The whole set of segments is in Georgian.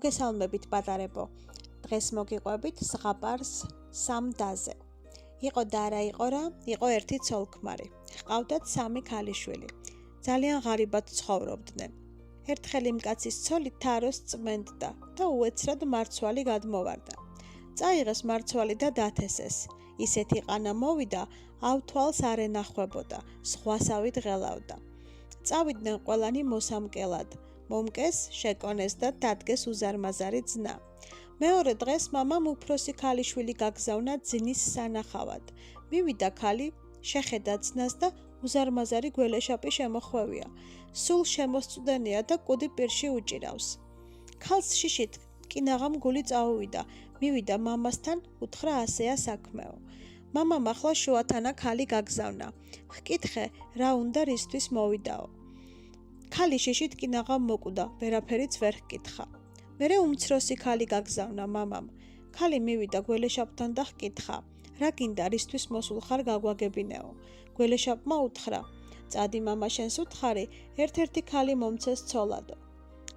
მოგესალმებით პატარებო. დღეს მოგიყვებით ზღაპარს სამ დაზე. იყო და არა იყო რა, იყო ერთი ცოლ-ქმარი. ჰყავდათ 3 ქალიშვილი. ძალიან ღარიბად ცხოვრობდნენ. ერთხელ იმ კაცის ცოლი თაროს წმენდდა და უეცრად მარცვალი გადმოვარდა. წაიღეს მარცვალი და დათესეს. ისეთი ყანა მოვიდა, ავთვალს არ ენახვებოდა, ზღვასავით ღელავდა. წავიდნენ ყველანი მოსამკელად. მომკეს, შეკონეს და დადგეს უზარმაზარი ძნა. მეორე დღეს მამამ უფროსი ქალიშვილი გაგზავნა ძნის სანახავად. მივიდა ქალი, შეხედა ძნას და უზარმაზარი გველეშაპი შემოხვევია. სულ შემოსწვდენია და კუდი პირში უჭირავს. ქალს შიშით კინაღამ გული წაუვიდა. მივიდა მამასთან, უთხრა ასეა საქმეო. მამამ ახლა შუათანა ქალი გაგზავნა. ჰკითხე, რა უნდა რისთვის მოვიდაო. ქალი შიშით კინაღამ მოკვდა, ვერაფერიც ვერ ჰკითხა. მერე უმცროსი ქალი გაგზავნა მამამ. ქალი მივიდა გველეშაპთან და ჰკითხა, რა გინდა რისთვის მოსულ ხარ გაგვაგებინეო. გველეშაპმა უთხრა, წადი მამა შენს უთხარი, ერთ-ერთი ქალი მომცეს ცოლადო.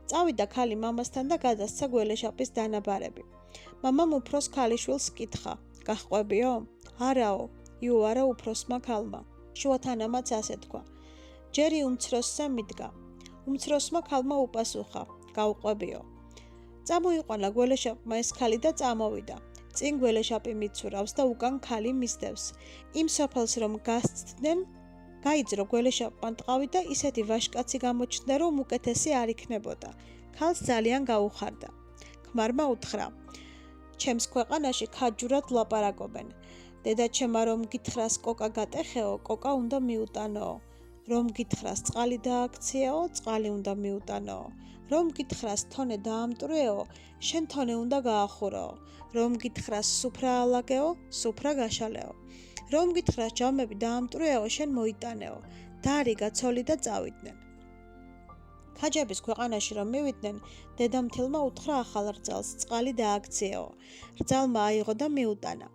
წავიდა ქალი მამასთან და გადასცა გველეშაპის დანაბარები. მამამ უფროს ქალიშვილს ჰკითხა, გაჰყვებიო? არაო, იუარა უფროსმა ქალმა. შუათანამაც ასე თქვა. ჯერი უმცროსზე მიდგა. უმცროსმა ქალმა უპასუხა, გაუყვებიო. წამოიყვანა გველეშაპმა ეს ქალი და წამოვიდა. წინ გველეშაპი მიცურავს და უკან ქალი მისდევს. იმ სოფელს რომ გასცდნენ, გაიძრო გველეშაპმა ტყავი და ისეთი ვაშკაცი გამოჩნდა, რომ უკეთესი არ იქნებოდა. ქალს ძალიან გაუხარდა. ქმარმა უთხრა, ჩემს ქვეყანაში ხაჯურად ლაპარაკობენ. დედაჩემა რომ გითხრას კოკა გატეხეო, კოკა უნდა მიუტანოო. რომ გითხრას წყალი დააქციეო, წყალი უნდა მიუტანოო. რომ გითხრას თონე დაამტვრეო, შენ თონე უნდა გაახუროო. რომ გითხრას სუფრა ალაგეო, სუფრა გაშალეო. რომ გითხრას ჯამები დაამტვრეო, შენ მოიტანეო. დაარიგა ცოლი და წავიდნენ. ხაჯების ქვეყანაში რომ მივიდნენ, დედამთილმა უთხრა ახალ რძალს, წყალი დააქციეო. რძალმა აიღო და მიუტანა.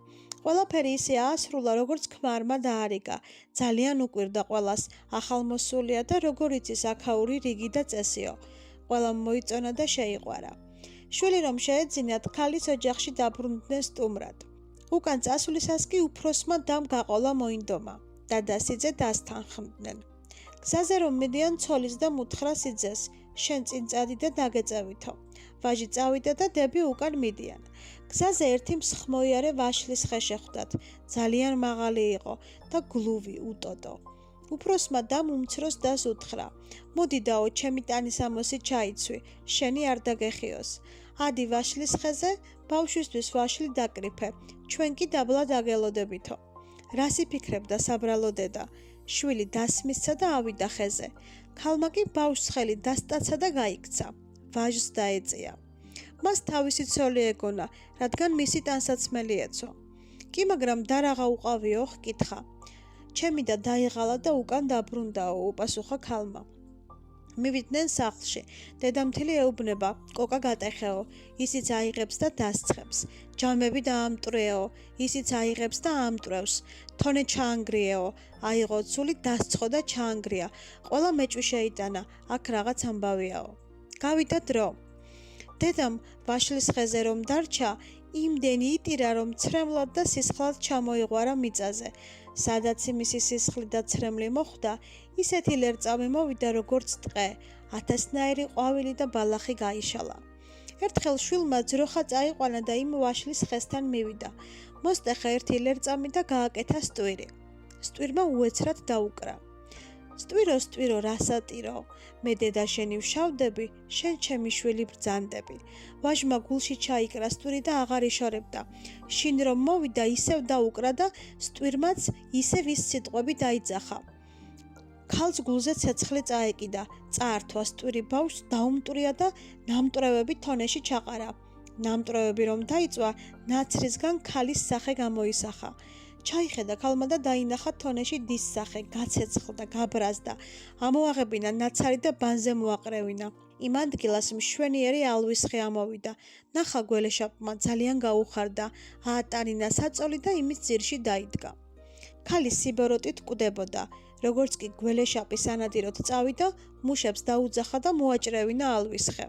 ყველაფერი ისე აასრულა, როგორც ქმარმა დაარიგა. ძალიან უკვირდა ყველას, ახალმოსულია და როგორ იცის აქაური რიგი და წესიო. ყველამ მოიწონა და შეიყვარა. შვილი რომ შეეძინათ, ქალის ოჯახში დაბრუნდნენ სტუმრად. უკან წასვლისას კი უფროსმა დამ გაყოლა მოინდომა. დადასიძე დასთანხმდნენ. გზაზე რომ მიდიან, ცოლის და მუთხრა სიძეს, შენ წინ წადი და დაგეწევითო. ვაჟი წავიდა და დები უკან მიდიან. გზაზე ერთი მსხმოიარე ვაშლის ხე შეხვდათ. ძალიან მაღალი იყო და გლუვი, უტოტო. უფროსმა დამ უმცროს დას უთხრა, მოდი დაო, ჩემი ტანისამოსი ჩაიცვი, შენი არ დაგეხიოს. ადი ვაშლის ხეზე, ბავშვისთვის ვაშლი დაკრიფე, ჩვენ კი დაბლა დაგელოდებითო. რას იფიქრებდა საბრალო დედა? შვილი დასმისცა და ავიდა ხეზე. ქალმა კი ბავშვს ხელი დასტაცა და გაიქცა. ვაჟს დაეწია. მას თავისი ცოლი ეგონა, რადგან მისი ტანსაცმელი ეცვა. კი მაგრამ და რაღა უყავიო, ჰკითხა. ჩემი და დაიღალა და უკან დაბრუნდაო, უპასუხა ქალმა. მივიდნენ სახლში. დედამთილი ეუბნება, კოკა გატეხეო, ისიც აიღებს და დასცხებს. ჯამები დაამტვრეო, ისიც აიღებს და ამტვრევს. თონე ჩაანგრიეო, აიღო ცული, დასცხო და ჩაანგრია. ყველა მეჭვი შეიტანა, აქ რაღაც ამბავიაო. გავიდა დრო. დედამ ვაშლის ხეზე რომ დარჩა, იმდენი იტირა, რომ ცრემლად და სისხლად ჩამოიღვარა მიწაზე. სადაც მისი სისხლი და ცრემლი მოხვდა, ისეთი ლერწამი მოვიდა, როგორც ტყე, 1000-ნაირი ყვავილი და ბალახი გაიშალა. ერთხელ შვილმა ძროხა წაიყვანა და იმ ვაშლის ხესთან მივიდა. მოსტეხა ერთი ლერწამი და გააკეთა სტვირი. სტვირმა უეცრად დაუკრა. სტვირო, რასატირო, მე დედა შენი ვშავდები, შენ ჩემი შვილი ბრძანდები. ვაჟმა გულში ჩაიკრა სტვირი და აღარ იშორებდა. შინ რომ მოვიდა, ისევ დაუკრა და სტვირმაც ისევ ის სიტყვები დაიძახა. ქალს გულზე ცეცხლი წაეკიდა, წაართვა სტვირი ბავშვს, დაუმტვრია და ნამტვრევები თონეში ჩაყარა. ნამტვრევები რომ დაიწვა, ნაცრისგან ქალის სახე გამოისახა. ჩაიხედა ქალმა და დაინახა თონეში დის სახე, გაცეცხლდა, გაბრაზდა. ამოაღებინა ნაცარი და ბანზე მოაყრევინა. იმ ადგილას მშვენიერი ალვის ხე ამოვიდა. ნახა გველეშაპმა, ძალიან გაუხარდა, აატანინა საწოლი და იმის ძირში დაიდგა. ქალი სიბოროტით კვდებოდა. როგორც კი გველეშაპი სანადიროდ წავიდა, მუშებს დაუძახა და მოაჭრევინა ალვის ხე.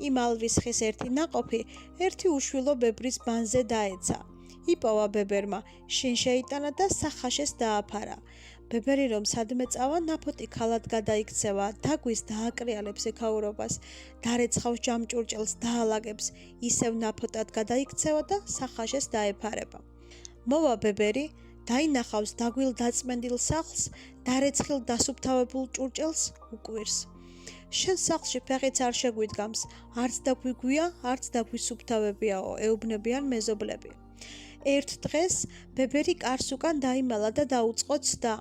იმ ალვისხის ერთი ნაყოფი ერთი უშვილო ბებრის ბანზე დაეცა. იპოვა ბებერმა, შინ შეიტანა და სახაშეს დააფარა. ბებერი რომ სადმე წავა, ნაფოტი ქალად გადაიქცევა, დაგვის დააკრიალებს ექაურობას, დარეცხავს ჯამჭურჭელს, დაალაგებს, ისევ ნაფოტად გადაიქცევა და სახაშეს დაეფარება. მოვა ბებერი, დაინახავს დაგვილ დაწმენდილ სახლს, დარეცხილ დასუფთავებულ ჭურჭელს უკვირს. შენ სახლში ფეხიც არ შეგვიდგამს, არც დაგვიგვია, არც დაგვისუფთავებიაო, ეუბნებიან მეზობლები. ერთ დღეს ბებერი კარს უკან დაიმალა და დაუწყო ცდა.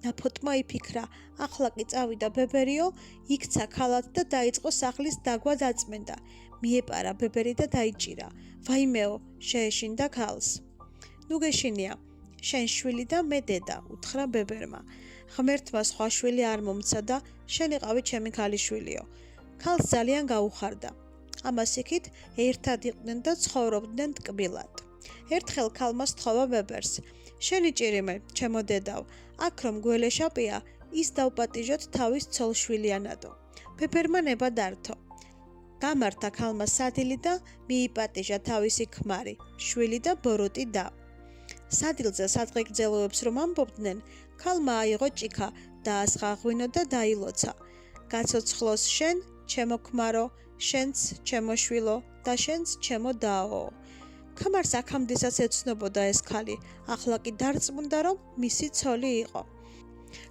ნაფოტმა იფიქრა, ახლა კი წავიდა ბებერიო, იქცა ქალად და დაიწყო სახლის დაგვა დაწმენდა. მიეპარა ბებერი და დაიჭირა. ვაიმეო, შეეშინდა ქალს. ნუ გეშინია, შენ შვილი და მე დედა, უთხრა ბებერმა. ღმერთმა სხვა შვილი არ მომცა და შენ იყავი ჩემი ქალიშვილიო. ქალს ძალიან გაუხარდა. ამას იქით ერთად იყვნენ და ცხოვრობდნენ ტკბილად. ერთხელ ქალმა სთხოვა ბებერს. შენი ჭირიმე, ჩემო დედავ, აქ რომ გველეშაპია, ის დავპატიჟოთ თავის ცოლშვილიანადო. ბებერმა ნება დართო. გამართა ქალმა სადილი და მიიპატიჟა თავისი ქმარი, შვილი და ბოროტი და. სადილზე სადღეგრძელოებს რომ ამბობდნენ, ქალმა აიღო ჭიქა, დაასხა ღვინო და დაილოცა. გაცოცხლოს შენ, ჩემო ქმარო, შენც ჩემო შვილო და შენც ჩემო დაო. ქმარს აქამდესაც ეცნობოდა ეს ქალი, ახლა კი დარწმუნდა რომ მისი ცოლი იყო.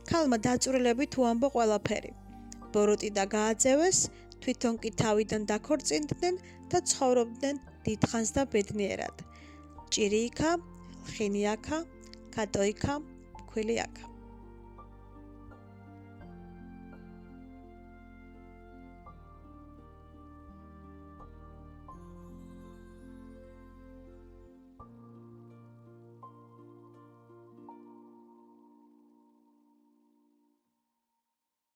ქალმა დაწვრილებით უამბო ყველაფერი. ბოროტი და გააძევეს, თვითონ კი თავიდან დაქორწინდნენ და ცხოვრობდნენ დიდხანს და ბედნიერად. ჭირი იქა, ლხინი აქა, კატო იქა, ფქვილი აქა.